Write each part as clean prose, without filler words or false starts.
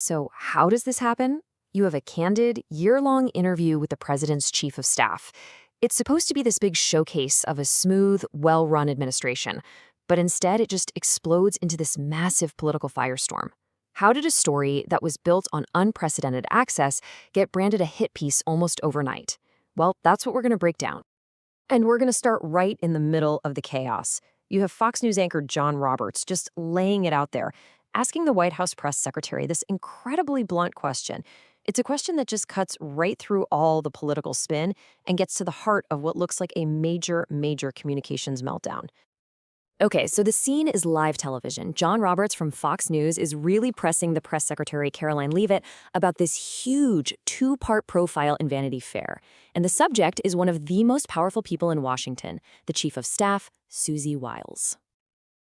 So, how does this happen? You have a candid, year-long interview with the president's chief of staff. It's supposed to be this big showcase of a smooth, well-run administration, but instead it just explodes into this massive political firestorm. How did a story that was built on unprecedented access get branded a hit piece almost overnight? Well, that's what we're going to break down. And we're going to start right in the middle of the chaos. You have Fox News anchor John Roberts just laying it out there, asking the White House press secretary this incredibly blunt question. It's a question that just cuts right through all the political spin and gets to the heart of what looks like a major communications meltdown. Okay, so the scene is live television. John Roberts from Fox News is really pressing the press secretary Karoline Leavitt about this huge two-part profile in Vanity Fair. And the subject is one of the most powerful people in Washington, the chief of staff, Susie Wiles.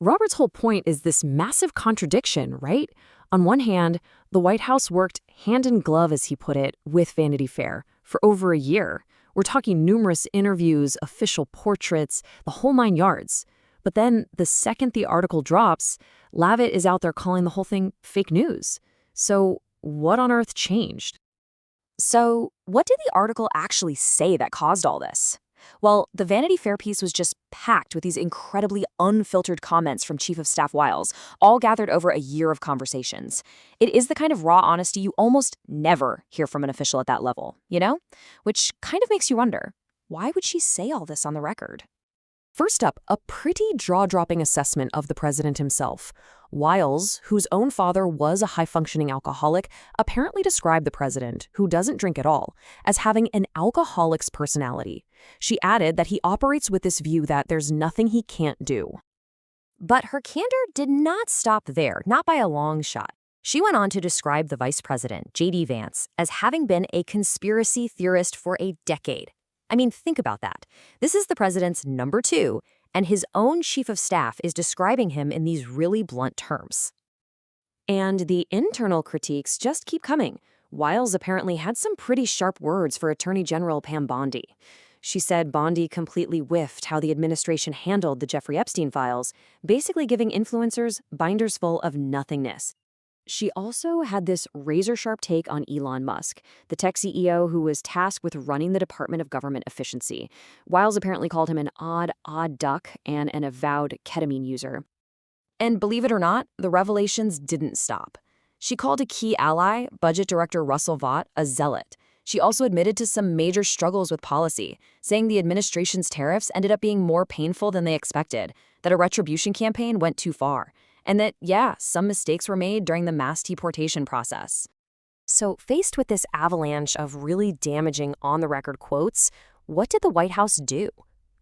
Roberts' whole point is this massive contradiction, right? On one hand, the White House worked hand in glove, as he put it, with Vanity Fair for over a year. We're talking numerous interviews, official portraits, the whole 9 yards. But then the second the article drops, Leavitt is out there calling the whole thing fake news. So what on earth changed? So what did the article actually say that caused all this? Well, the Vanity Fair piece was just packed with these incredibly unfiltered comments from Chief of Staff Wiles, all gathered over a year of conversations. It is the kind of raw honesty you almost never hear from an official at that level, you know? Which kind of makes you wonder, why would she say all this on the record? First up, a pretty jaw-dropping assessment of the president himself. Wiles, whose own father was a high-functioning alcoholic, apparently described the president, who doesn't drink at all, as having an alcoholic's personality. She added that he operates with this view that there's nothing he can't do. But her candor did not stop there, not by a long shot. She went on to describe the vice president, J.D. Vance, as having been a conspiracy theorist for a decade. I mean, think about that. This is the president's number 2, and his own chief of staff is describing him in these really blunt terms. And the internal critiques just keep coming. Wiles apparently had some pretty sharp words for Attorney General Pam Bondi. She said Bondi completely whiffed how the administration handled the Jeffrey Epstein files, basically giving influencers binders full of nothingness. She also had this razor-sharp take on Elon Musk, the tech CEO who was tasked with running the Department of Government Efficiency. Wiles apparently called him an odd duck and an avowed ketamine user. And believe it or not, the revelations didn't stop. She called a key ally, Budget Director Russell Vought, a zealot. She also admitted to some major struggles with policy, saying the administration's tariffs ended up being more painful than they expected, that a retribution campaign went too far, and that, yeah, some mistakes were made during the mass deportation process. So, faced with this avalanche of really damaging on-the-record quotes, what did the White House do?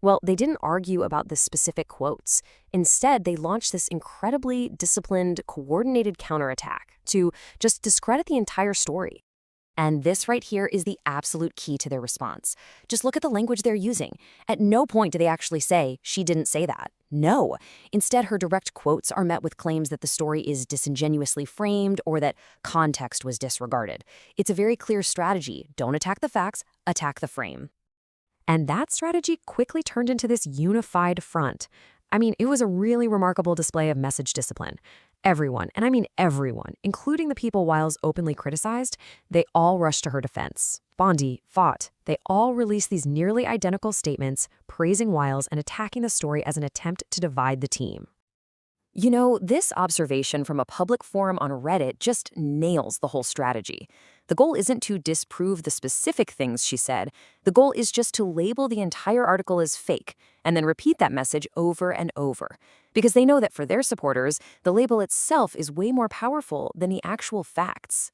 Well, they didn't argue about the specific quotes. Instead, they launched this incredibly disciplined, coordinated counterattack to just discredit the entire story. And this right here is the absolute key to their response. Just look at the language they're using. At no point do they actually say, "She didn't say that." No. Instead, her direct quotes are met with claims that the story is disingenuously framed or that context was disregarded. It's a very clear strategy. Don't attack the facts, attack the frame. And that strategy quickly turned into this unified front. I mean, it was a really remarkable display of message discipline. Everyone, and I mean everyone, including the people Wiles openly criticized, they all rushed to her defense. Bondi, Vought, they all released these nearly identical statements praising Wiles and attacking the story as an attempt to divide the team. You know, this observation from a public forum on Reddit just nails the whole strategy. The goal isn't to disprove the specific things she said. The goal is just to label the entire article as fake and then repeat that message over and over. Because they know that for their supporters, the label itself is way more powerful than the actual facts.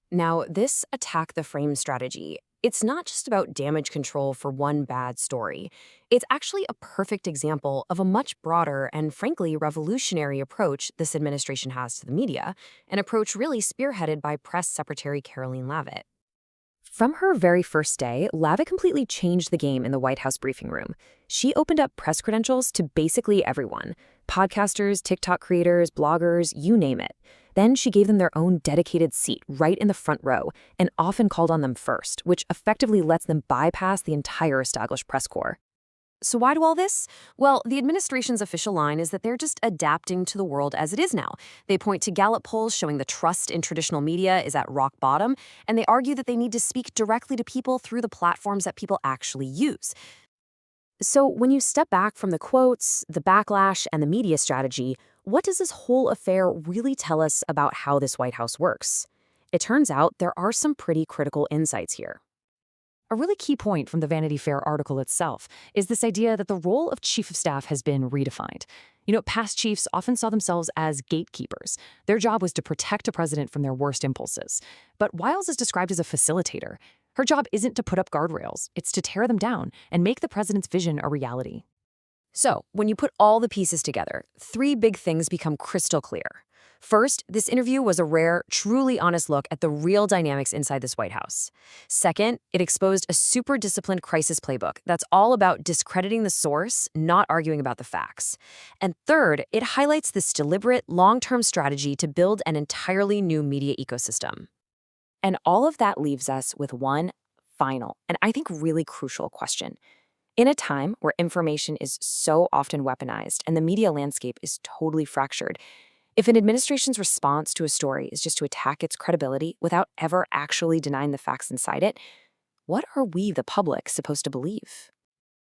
Now, this attack the frame strategy, it's not just about damage control for one bad story. It's actually a perfect example of a much broader and frankly revolutionary approach this administration has to the media, an approach really spearheaded by Press Secretary Karoline Leavitt. From her very first day, Leavitt completely changed the game in the White House briefing room. She opened up press credentials to basically everyone: podcasters, TikTok creators, bloggers, you name it. Then she gave them their own dedicated seat right in the front row and often called on them first, which effectively lets them bypass the entire established press corps. So why do all this? Well, the administration's official line is that they're just adapting to the world as it is now. They point to Gallup polls showing the trust in traditional media is at rock bottom, and they argue that they need to speak directly to people through the platforms that people actually use. So when you step back from the quotes, the backlash, and the media strategy, what does this whole affair really tell us about how this White House works? It turns out there are some pretty critical insights here. A really key point from the Vanity Fair article itself is this idea that the role of chief of staff has been redefined. Past chiefs often saw themselves as gatekeepers. Their job was to protect a president from their worst impulses. But Wiles is described as a facilitator. Her job isn't to put up guardrails, it's to tear them down and make the president's vision a reality. So, when you put all the pieces together, three big things become crystal clear. First, this interview was a rare, truly honest look at the real dynamics inside this White House. Second, it exposed a super disciplined crisis playbook that's all about discrediting the source, not arguing about the facts. And third, it highlights this deliberate, long-term strategy to build an entirely new media ecosystem. And all of that leaves us with one final, and I think really crucial question. In a time where information is so often weaponized and the media landscape is totally fractured, if an administration's response to a story is just to attack its credibility without ever actually denying the facts inside it, what are we, the public, supposed to believe?